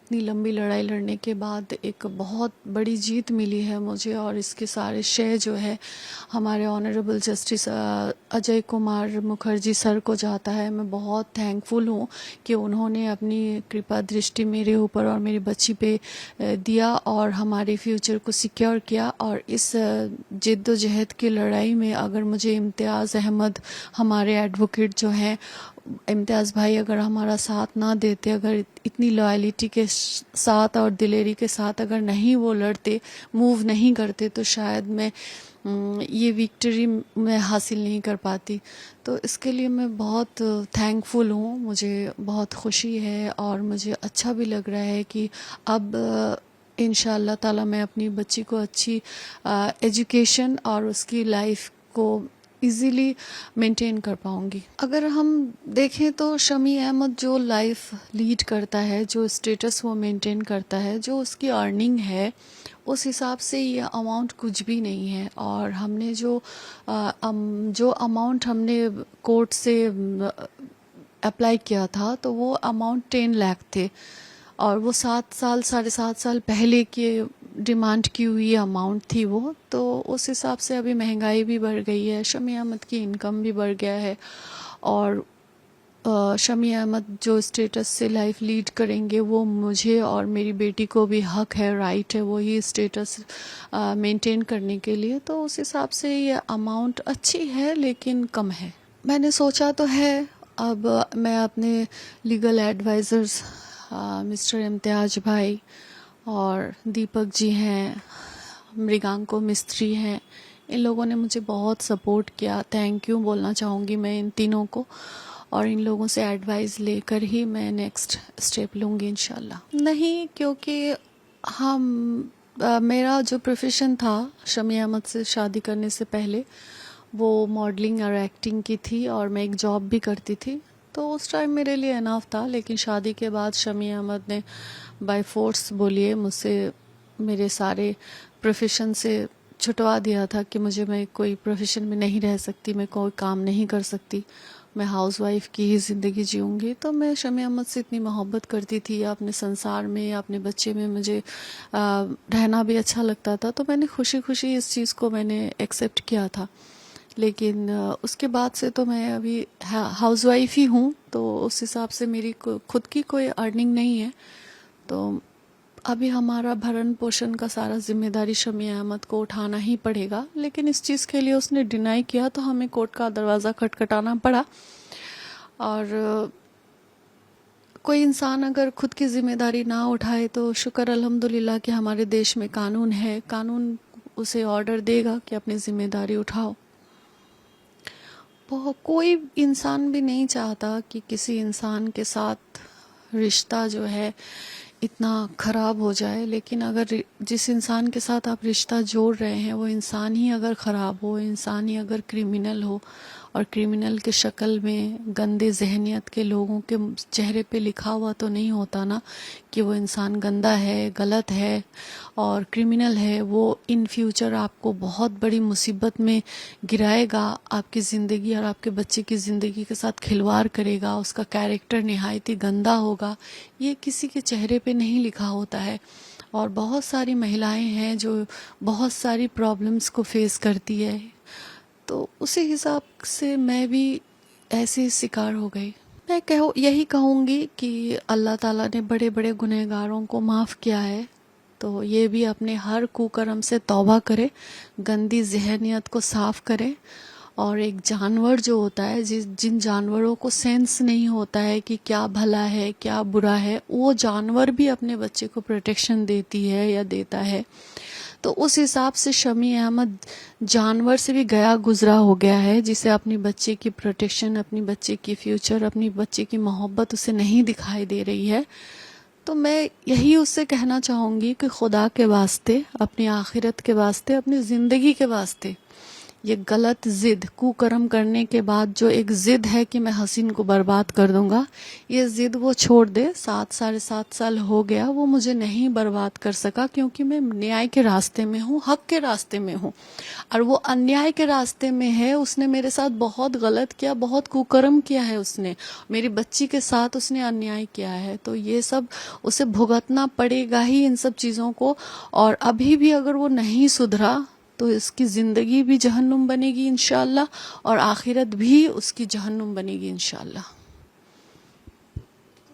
इतनी लंबी लड़ाई लड़ने के बाद एक बहुत बड़ी जीत मिली है मुझे, और इसके सारे श्रेय जो है हमारे honourable justice Ajay Kumar Mukherjee sir को जाता है। मैं बहुत थैंकफुल हूँ कि उन्होंने अपनी कृपा दृष्टि मेरे ऊपर और मेरी बच्ची पे दिया और हमारे फ्यूचर को सिक्योर किया। और इस जिद्दोजहद की लड़ाई में अगर मुझे इम्तियाज़ अहमद, हमारे एडवोकेट जो हैं, इम्तियाज़ भाई अगर हमारा साथ ना देते, अगर इतनी लॉयलिटी के साथ और दिलेरी के साथ अगर नहीं वो लड़ते, मूव नहीं करते, तो शायद मैं ये विक्ट्री मैं हासिल नहीं कर पाती। तो इसके लिए मैं बहुत थैंकफुल हूँ, मुझे बहुत खुशी है और मुझे अच्छा भी लग रहा है कि अब इंशाअल्लाह ताला मैं अपनी बच्ची को अच्छी एजुकेशन और उसकी लाइफ को इजीली मेंटेन कर पाऊंगी। अगर हम देखें तो शमी अहमद जो लाइफ लीड करता है, जो स्टेटस वो मेंटेन करता है, जो उसकी अर्निंग है, उस हिसाब से ये अमाउंट कुछ भी नहीं है। और हमने जो अमाउंट हमने कोर्ट से अप्लाई किया था, तो वो अमाउंट 10 लाख थे और वो 7 साल 7.5 साल पहले के डिमांड की हुई अमाउंट थी वो। तो उस हिसाब से अभी महंगाई भी बढ़ गई है, शमी अहमद की इनकम भी बढ़ गया है, और शमी अहमद जो स्टेटस से लाइफ लीड करेंगे वो मुझे और मेरी बेटी को भी हक है, राइट है वही स्टेटस मेंटेन करने के लिए। तो उस हिसाब से ये अमाउंट अच्छी है लेकिन कम है। मैंने सोचा तो है, अब मैं अपने लीगल एडवाइज़र्स मिस्टर इम्तियाज भाई और दीपक जी हैं, मृगांको मिस्त्री हैं, इन लोगों ने मुझे बहुत सपोर्ट किया। थैंक यू बोलना चाहूँगी मैं इन तीनों को, और इन लोगों से एडवाइस लेकर ही मैं नेक्स्ट स्टेप लूँगी इंशाल्लाह। नहीं, क्योंकि मेरा जो प्रोफेशन था शमी अहमद से शादी करने से पहले, वो मॉडलिंग और एक्टिंग की थी और मैं एक जॉब भी करती थी, तो उस टाइम मेरे लिए इनफ था। लेकिन शादी के बाद शमी अहमद ने बाय फोर्स बोलिए मुझसे मेरे सारे प्रोफेशन से छुटवा दिया था कि मैं कोई प्रोफेशन में नहीं रह सकती, मैं कोई काम नहीं कर सकती, मैं हाउसवाइफ की ही ज़िंदगी जीऊँगी। तो मैं शमी अहमद से इतनी मोहब्बत करती थी, या अपने संसार में या अपने बच्चे में मुझे रहना भी अच्छा लगता था, तो मैंने खुशी खुशी इस चीज़ को मैंने एक्सेप्ट किया था। लेकिन उसके बाद से तो मैं अभी हाउसवाइफ ही हूँ, तो उस हिसाब से मेरी खुद की कोई अर्निंग नहीं है। तो अभी हमारा भरण पोषण का सारा जिम्मेदारी शमी अहमद को उठाना ही पड़ेगा। लेकिन इस चीज़ के लिए उसने डिनाई किया तो हमें कोर्ट का दरवाज़ा खटखटाना पड़ा। और कोई इंसान अगर खुद की जिम्मेदारी ना उठाए तो शुक्र अल्हम्दुलिल्लाह कि हमारे देश में कानून है, कानून उसे ऑर्डर देगा कि अपनी जिम्मेदारी उठाओ। कोई इंसान भी नहीं चाहता कि किसी इंसान के साथ रिश्ता जो है इतना ख़राब हो जाए। लेकिन अगर जिस इंसान के साथ आप रिश्ता जोड़ रहे हैं वो इंसान ही अगर ख़राब हो, इंसान ही अगर क्रिमिनल हो, और क्रिमिनल के शक्ल में गंदे जहनियत के लोगों के चेहरे पे लिखा हुआ तो नहीं होता ना कि वो इंसान गंदा है, गलत है और क्रिमिनल है, वो इन फ्यूचर आपको बहुत बड़ी मुसीबत में गिराएगा, आपकी ज़िंदगी और आपके बच्चे की ज़िंदगी के साथ खिलवाड़ करेगा, उसका कैरेक्टर निहायती गंदा होगा, ये किसी के चेहरे पे नहीं लिखा होता है। और बहुत सारी महिलाएं हैं जो बहुत सारी प्रॉब्लम्स को फेस करती है, तो उसी हिसाब से मैं भी ऐसे शिकार हो गई। मैं यही कहूँगी कि अल्लाह ताला ने बड़े बड़े गुनहगारों को माफ़ किया है, तो ये भी अपने हर कुकर्म से तौबा करे, गंदी जहनियत को साफ़ करे। और एक जानवर जो होता है, जिन जानवरों को सेंस नहीं होता है कि क्या भला है क्या बुरा है, वो जानवर भी अपने बच्चे को प्रोटेक्शन देती है या देता है। तो उस हिसाब से शमी अहमद जानवर से भी गया गुजरा हो गया है, जिसे अपनी बच्चे की प्रोटेक्शन, अपनी बच्चे की फ्यूचर, अपनी बच्चे की मोहब्बत उसे नहीं दिखाई दे रही है। तो मैं यही उससे कहना चाहूँगी कि खुदा के वास्ते, अपनी आखिरत के वास्ते, अपनी ज़िंदगी के वास्ते ये गलत जिद, कुकर्म करने के बाद जो एक जिद है कि मैं हसीन को बर्बाद कर दूंगा, ये जिद वो छोड़ दे। 7 साढ़े 7 साल हो गया, वो मुझे नहीं बर्बाद कर सका क्योंकि मैं न्याय के रास्ते में हूँ, हक के रास्ते में हूँ, और वो अन्याय के रास्ते में है। उसने मेरे साथ बहुत गलत किया, बहुत कुकर्म किया है उसने, मेरी बच्ची के साथ उसने अन्याय किया है। तो ये सब उसे भुगतना पड़ेगा ही इन सब चीज़ों को। और अभी भी अगर वो नहीं सुधरा तो इसकी ज़िंदगी भी जहन्नुम बनेगी इंशाल्लाह, और आखिरत भी उसकी जहन्नुम बनेगी इंशाल्लाह।